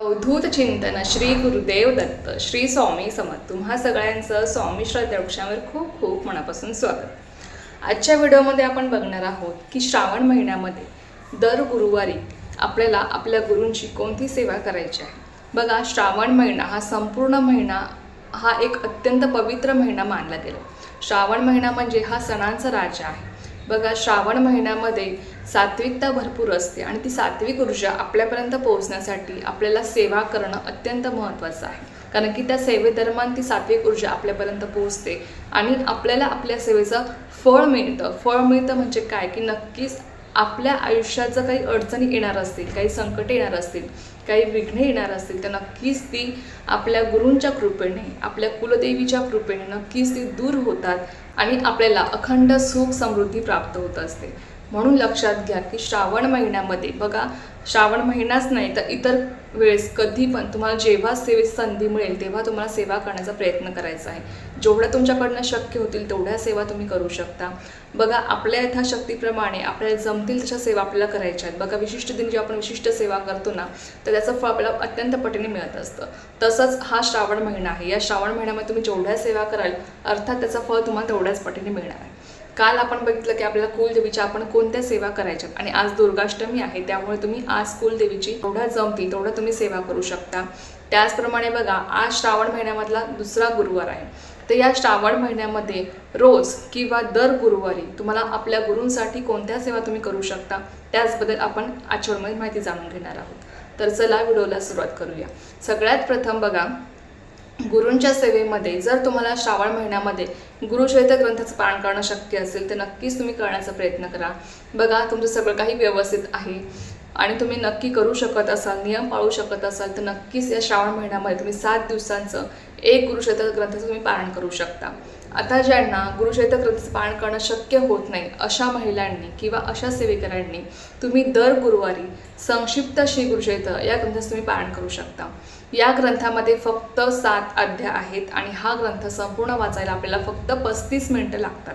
अवधूत चिंतन श्री गुरुदेव दत्त श्री स्वामी समर्थ तुम्हा सगळ्यांचं स्वामी श्रद्धा वृक्षावर खूप खूप मनापासून स्वागत। आजच्या व्हिडिओमध्ये आपण बघणार आहोत की श्रावण महिन्यामध्ये दर गुरुवारी आपल्याला आपल्या गुरूंची कोणती सेवा करायची आहे। बघा, श्रावण महिना हा संपूर्ण महिना हा एक अत्यंत पवित्र महिना मानला गेला। श्रावण महिना म्हणजे हा सणांचा राजा आहे। बघा, श्रावण महिन्यामध्ये सात्विकता भरपूर असते आणि ती सात्विक ऊर्जा आपल्यापर्यंत पोहोचण्यासाठी आपल्याला सेवा करणं अत्यंत महत्त्वाचं आहे, कारण की त्या सेवेदरम्यान ती सात्विक ऊर्जा आपल्यापर्यंत पोहोचते आणि आपल्याला आपल्या सेवेचं फळ मिळतं। फळ मिळतं म्हणजे काय की नक्कीच आपल्या आयुष्यात जर काही अडचणी येणार असतील, काही संकटे येणार असतील, काही विघ्ने येणार असतील, तर नक्कीच ती आपल्या गुरूंच्या कृपेने, आपल्या कुलदेवीच्या कृपेने नक्कीच ती दूर होतात आणि आपल्याला अखंड सुख समृद्धी प्राप्त होत असते। म्हणून लक्षात घ्या की श्रावण महिन्यामध्ये बघा, श्रावण महिनाच नाही तर इतर वेळेस कधी पण तुम्हाला जेव्हा सेवेची संधी मिळेल तेव्हा तुम्हाला सेवा करण्याचा प्रयत्न करायचा आहे। जेवढ्या तुमच्याकडनं शक्य होतील तेवढ्या सेवा तुम्ही करू शकता। बघा, आपल्या यथाशक्तीप्रमाणे आपल्याला जमतील तशा सेवा आपल्याला करायच्या आहेत। बघा, विशिष्ट दिनी जेव्हा आपण विशिष्ट सेवा करतो ना, तर त्याचं फळ आपल्याला अत्यंत पटीने मिळत असतं। तसंच हा श्रावण महिना आहे। या श्रावण महिन्यामध्ये तुम्ही जेवढ्या सेवा कराल अर्थात त्याचं फळ तुम्हाला तेवढ्याच पटीने मिळणार आहे। काल आपण बघितलं की आपल्याला कुलदेवीच्या आपण कोणत्या सेवा करायच्या आणि आज दुर्गाष्टमी आहे, त्यामुळे तुम्ही आज कुलदेवीची जेवढ्या जमतील तेवढ्या तुम्ही सेवा करू शकता। त्याचप्रमाणे बघा, आज श्रावण महिन्यामधला दुसरा गुरुवार आहे, तर या श्रावण महिन्यामध्ये रोज किंवा दर गुरुवारी तुम्हाला आपल्या गुरूंसाठी कोणत्या सेवा तुम्ही करू शकता त्याचबद्दल आपण आजच्या व्हिडिओमध्ये माहिती जाणून घेणार आहोत। तर चला व्हिडिओला सुरुवात करूया। सगळ्यात प्रथम बघा, गुरूंच्या सेवेमध्ये जर तुम्हाला श्रावण महिन्यामध्ये गुरुचरित्र ग्रंथाचं पारायण करणं शक्य असेल तर नक्कीच तुम्ही करण्याचा प्रयत्न करा। बघा, तुमचं सगळं काही व्यवस्थित आहे आणि तुम्ही नक्की करू शकत असाल, नियम पाळू शकत असाल तर नक्कीच या श्रावण महिन्यामध्ये तुम्ही 7 दिवसांचं एक गुरुचरित्र ग्रंथाचं तुम्ही पारायण करू शकता। आता ज्यांना गुरुचरित्र ग्रंथाचं पारायण करणं शक्य होत नाही अशा महिलांनी किंवा अशा सेवेकऱ्यांनी तुम्ही दर गुरुवारी संक्षिप्त श्री गुरुचरित्र या ग्रंथाचं तुम्ही पारायण करू शकता। या ग्रंथामध्ये फक्त 7 अध्याय आहेत आणि हा ग्रंथ संपूर्ण वाचायला आपल्याला फक्त 35 मिनिटं लागतात।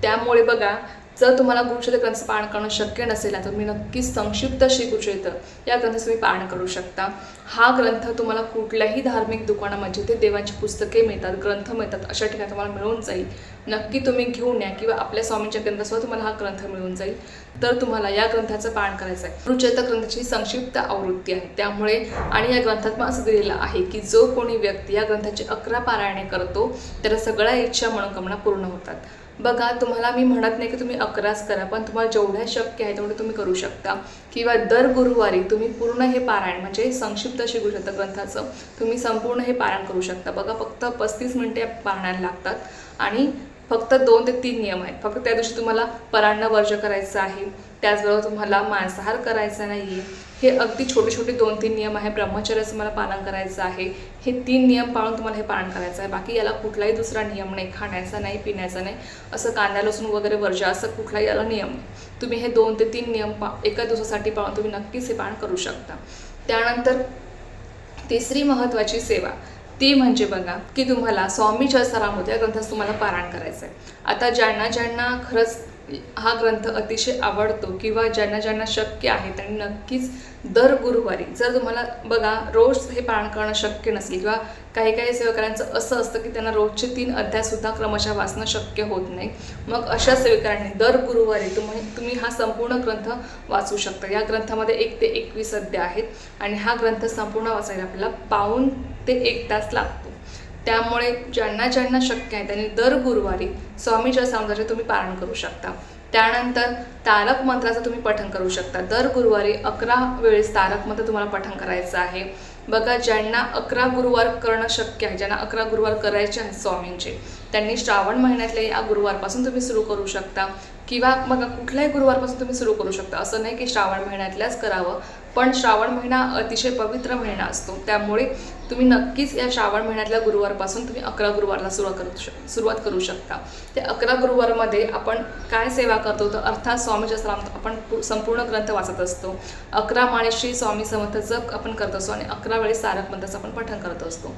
त्यामुळे बघा, जर तुम्हाला गुरुचरित्र ग्रंथाचं पारायण करणं शक्य नसेल तर तुम्ही नक्कीच संक्षिप्त श्री गुरुचरित्र या ग्रंथाचं तुम्ही पारायण करू शकता। हा ग्रंथ तुम्हाला कुठल्याही धार्मिक दुकानामध्ये जिथे देवांची पुस्तके मिळतात, ग्रंथ मिळतात अशा ठिकाणी तुम्हाला मिळून जाईल। नक्की तुम्ही घेऊन या किंवा आपल्या स्वामींच्या ग्रंथासोबत तुम्हाला हा ग्रंथ मिळून जाईल, तर तुम्हाला या ग्रंथाचं पारायण करायचं आहे। गुरुचरित्र ग्रंथाची संक्षिप्त आवृत्ती आहे त्यामुळे, आणि या ग्रंथात पण असं दिलेलं आहे की जो कोणी व्यक्ती या ग्रंथाची 11 पारायणे करतो त्याला सगळ्या इच्छा मनोकामना पूर्ण होतात। बघा, तुम्हाला मी म्हणत नाही की तुम्ही 11च करा, पण तुम्हाला जेवढ्या शक्य आहे तेवढं तुम्ही करू शकता किंवा दर गुरुवारी तुम्ही पूर्ण हे पारायण म्हणजे संक्षिप्त श्री गुरुचरित्र ग्रंथाचं तुम्ही संपूर्ण हे पारायण करू शकता। बघा, फक्त 35 मिनिटे पारायणाला लागतात आणि फक्त 2 ते 3 नियम आहेत। फक्त त्या दिवशी तुम्हाला परान्न वर्ज करायचं आहे, त्याचबरोबर तुम्हाला मांसाहार करायचा नाही। हे अगदी छोटे छोटे 2-3 नियम आहे। ब्रह्मचर्याचं मला पालन करायचं आहे। हे 3 नियम पाळून तुम्हाला हे पालन करायचं आहे। बाकी याला कुठलाही दुसरा नियम नाही, खाण्याचा नाही, पिण्याचा नाही, असं कांदा लसूण वगैरे वर्ज असं कुठलाही याला नियम नाही। तुम्ही हे 2 ते 3 नियम एका दिवसासाठी पाळून तुम्ही नक्कीच हे पालन करू शकता। त्यानंतर तिसरी महत्त्वाची सेवा ती म्हणजे बघा की तुम्हाला स्वामी चरितामृत या ग्रंथाचं तुम्हाला पारायण करायचं आहे। आता ज्यांना खरंच हा ग्रंथ अतिशय आवडतो किंवा ज्यांना शक्य आहे त्यांनी नक्कीच दर गुरुवारी, जर तुम्हाला बघा रोज हे पारायण करणं शक्य नसेल किंवा काही सेवकांचं असं असतं की त्यांना रोजचे 3 अध्यायसुद्धा क्रमशः वाचणं शक्य होत नाही, मग अशा सेवकांनी दर गुरुवारी तुम्ही हा संपूर्ण ग्रंथ वाचू शकता। या ग्रंथामध्ये 1 ते 21 अध्याय आहेत आणि हा ग्रंथ संपूर्ण वाचायला आपल्याला पाऊण ते 1 तास लागतो। त्यामुळे ज्यांना शक्य आहे त्यांनी दर गुरुवारी स्वामी चरितामृताचे तुम्ही पारायण करू शकता। त्यानंतर तारक मंत्राचं तुम्ही पठण करू शकता। दर गुरुवारी 11 वेळेस तारक मंत्र तुम्हाला पठण करायचं आहे। बघा, ज्यांना 11 गुरुवार करणं शक्य आहे, ज्यांना 11 गुरुवार करायचे आहेत स्वामींचे, त्यांनी श्रावण महिन्यातल्या या गुरुवारपासून तुम्ही सुरू करू शकता किंवा बघा कुठल्याही गुरुवारपासून तुम्ही सुरू करू शकता। असं नाही की श्रावण महिन्यातल्याच करावं, पण श्रावण महिना अतिशय पवित्र महिना असतो त्यामुळे तुम्ही नक्कीच या श्रावण महिन्यातल्या गुरुवारपासून तुम्ही 11 गुरुवारला सुरुवात करू शकता। त्या 11 गुरुवारमध्ये आपण काय सेवा करतो तर अर्थात स्वामी चरितामृत आपण संपूर्ण ग्रंथ वाचत असतो, 11 माळी श्री स्वामी समर्थ जप आपण करत असतो आणि 11 वेळेस तारक मंत्राचं आपण पठण करत असतो।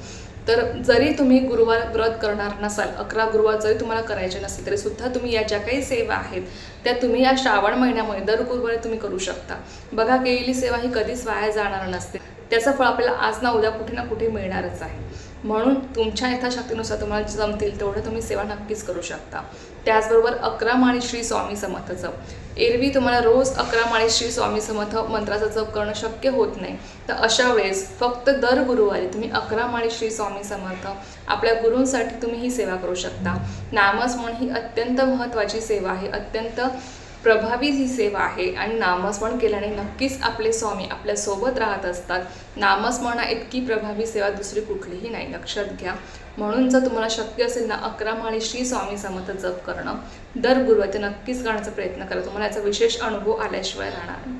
तर जरी तुम्ही गुरुवार व्रत करणार नसाल, 11 गुरुवार जरी तुम्हाला करायचे नसतील तरी सुद्धा तुम्ही या ज्या काही सेवा आहेत त्या तुम्ही या श्रावण महिन्यामध्ये दर गुरुवारी तुम्ही करू शकता। बघा, केलेली सेवा ही कधीच वाया जाणार नसते। त्याचं फळ आपल्याला आज ना उद्या कुठे ना कुठे मिळणारच आहे. म्हणून तुमच्या यथाशक्तीनुसार तुम्हाला जमतील तेवढं तुम्ही सेवा नक्कीच करू शकता. त्याचबरोबर 11 माळी श्री स्वामी समर्थ जप. एरवी तुम्हाला रोज 11 माळी श्री स्वामी समर्थ मंत्राचा जप करणं शक्य होत नाही, तर अशा वेळेस फक्त दर गुरुवारी तुम्ही 11 माळी श्री स्वामी समर्थ आपल्या गुरूंसाठी तुम्ही ही सेवा करू शकता. नामस्मरण ही अत्यंत महत्त्वाची सेवा आहे, अत्यंत प्रभावी ही सेवा आहे आणि नामस्मरण केल्याने नक्कीच आपले स्वामी आपल्यासोबत राहत असतात. नामस्मरणा इतकी प्रभावी सेवा दुसरी कुठलीही नाही, लक्षात घ्या. म्हणून जर तुम्हाला शक्य असेल ना 11 माळी श्री स्वामी समर्थ जप करणं दर गुरुवारी, ते नक्कीच करण्याचा प्रयत्न करा. तुम्हाला याचा विशेष अनुभव आल्याशिवाय राहणार नाही.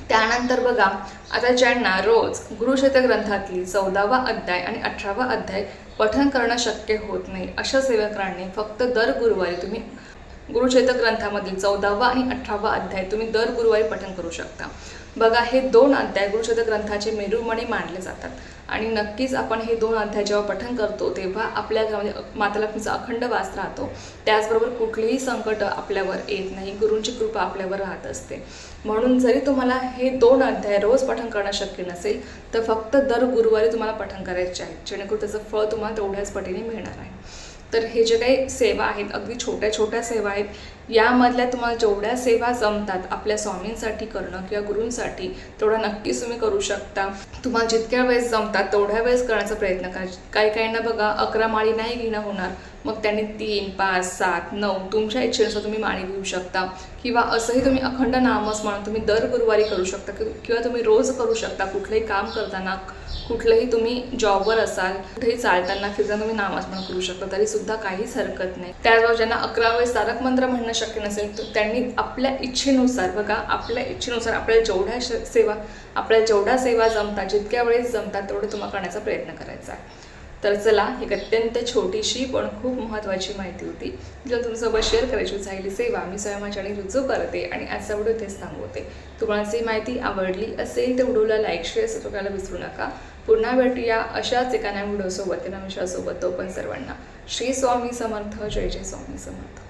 त्यानंतर बघा, आता ज्यांना रोज गुरुक्षेत्र ग्रंथातली 14वा अध्याय आणि 18वा अध्याय पठण करणं शक्य होत नाही, अशा सेवकांनी फक्त दर गुरुवारी तुम्ही गुरुक्षेत्र ग्रंथामधील 14वा आणि 18वा अध्याय तुम्ही दर गुरुवारी पठण करू शकता. बघा, हे 2 अध्याय गुरुक्षेत्र ग्रंथाचे मेरुमणी मानले जातात आणि नक्कीच आपण हे 2 अध्याय जेव्हा पठण करतो तेव्हा आपल्या घरामध्ये माता लक्ष्मीचा अखंड वास राहतो. त्याचबरोबर कुठलीही संकट आपल्यावर येत नाही, गुरूंची कृपा आपल्यावर राहत असते. म्हणून जरी तुम्हाला हे 2 अध्याय रोज पठण करणं शक्य नसेल तर फक्त दर गुरुवारी तुम्हाला पठण करायचे आहे, जेणेकरून त्याचं फळ तुम्हाला तेवढ्याच पटीने मिळणार आहे. तर हे जे काही सेवा आहेत, अगदी छोट्या छोट्या सेवा आहेत, यामधल्या तुम्हाला जेवढ्या सेवा जमतात आपल्या स्वामींसाठी करणं किंवा गुरूंसाठी, तेवढं नक्कीच तुम्ही करू शकता. तुम्हाला जितक्या वेळेस जमतात तेवढ्या वेळेस करण्याचा प्रयत्न करा. काही काहींना बघा 11 माळी नाही घेणं होणार, मग त्यांनी 3, 5, 7, 9 तुमच्या इच्छेनुसार तुम्ही माळी घेऊ शकता. किंवा असंही तुम्ही अखंड नामस्मरण तुम्ही दर गुरुवारी करू शकता किंवा तुम्ही रोज करू शकता. कुठलंही काम करताना, कुठलंही तुम्ही जॉबवर असाल, कुठेही चालताना फिरताना तुम्ही नामस्मरण करू शकता, तरी सुद्धा काहीच हरकत नाही. त्याचबरोबर ज्यांना 11 वेळेस तारक मंत्र म्हणणं शक्य नसेल तर त्यांनी आपल्या इच्छेनुसार, बघा आपल्या इच्छेनुसार आपल्याला जेवढ्या सेवा जमतात, जितक्या वेळेस जमतात तेवढं तुम्हाला करण्याचा प्रयत्न करायचा आहे. तर चला, एक अत्यंत छोटीशी पण खूप महत्त्वाची माहिती होती, जर तुमच्यासोबत शेअर करायची झाली सेवा मी स्वयं माझ्या चॅनल रुजू करते आणि आजचा व्हिडिओ इथेच थांबवते. तुम्हाला ही माहिती आवडली असेल तर व्हिडिओला लाईक, शेअर सबस्क्राईब करायला विसरू नका. पुन्हा भेटूया अशाच एका नवीन व्हिडिओसोबत, एका विषयासोबत. तो पण सर्वांना श्री स्वामी समर्थ. जय जय स्वामी समर्थ.